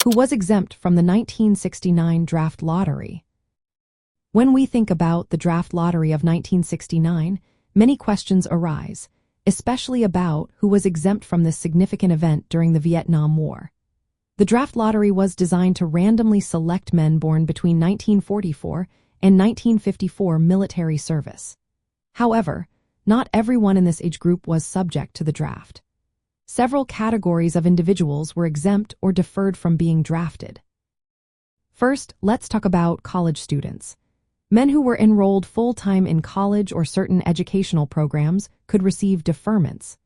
who was exempt from the 1969 draft lottery. When we think about the draft lottery of 1969, many questions arise, especially about who was exempt from this significant event during the Vietnam War. The draft lottery was designed to randomly select men born between 1944 and 1954 military service. However, not everyone in this age group was subject to the draft. Several categories of individuals were exempt or deferred from being drafted. First, let's talk about college students. Men who were enrolled full-time in college or certain educational programs could receive deferments.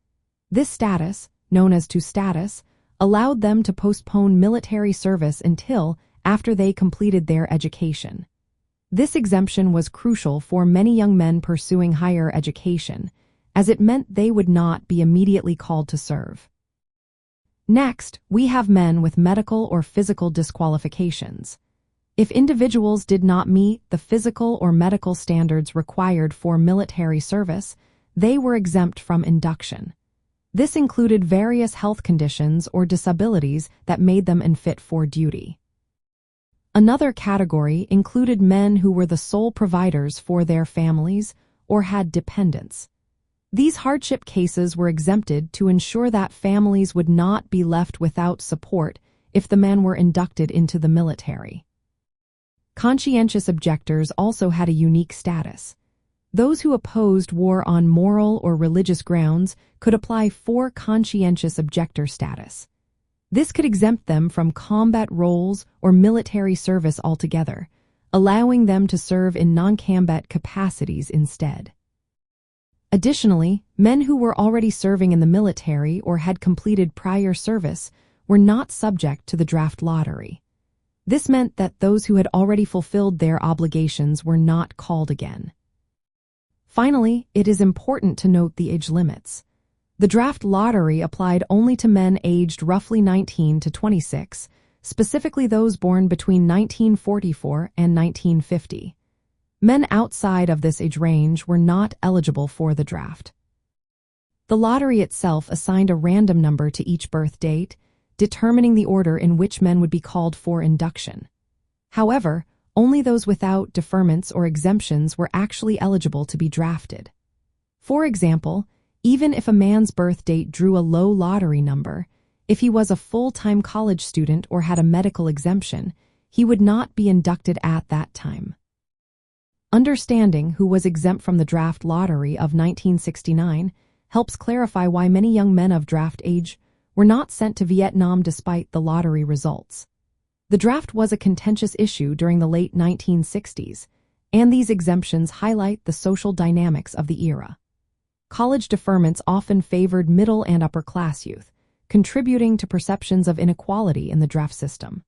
This status, known as to status, allowed them to postpone military service until after they completed their education. This exemption was crucial for many young men pursuing higher education, as it meant they would not be immediately called to serve. Next, we have men with medical or physical disqualifications. If individuals did not meet the physical or medical standards required for military service, they were exempt from induction. This included various health conditions or disabilities that made them unfit for duty. Another category included men who were the sole providers for their families or had dependents. These hardship cases were exempted to ensure that families would not be left without support if the men were inducted into the military. Conscientious objectors also had a unique status. Those who opposed war on moral or religious grounds could apply for conscientious objector status. This could exempt them from combat roles or military service altogether, allowing them to serve in non-combat capacities instead. Additionally, men who were already serving in the military or had completed prior service were not subject to the draft lottery. This meant that those who had already fulfilled their obligations were not called again. Finally, it is important to note the age limits. The draft lottery applied only to men aged roughly 19 to 26, specifically those born between 1944 and 1950. Men outside of this age range were not eligible for the draft. The lottery itself assigned a random number to each birth date, determining the order in which men would be called for induction. However, only those without deferments or exemptions were actually eligible to be drafted. For example, even if a man's birth date drew a low lottery number, if he was a full-time college student or had a medical exemption, he would not be inducted at that time. Understanding who was exempt from the draft lottery of 1969 helps clarify why many young men of draft age were not sent to Vietnam despite the lottery results. The draft was a contentious issue during the late 1960s, and these exemptions highlight the social dynamics of the era. College deferments often favored middle and upper-class youth, contributing to perceptions of inequality in the draft system.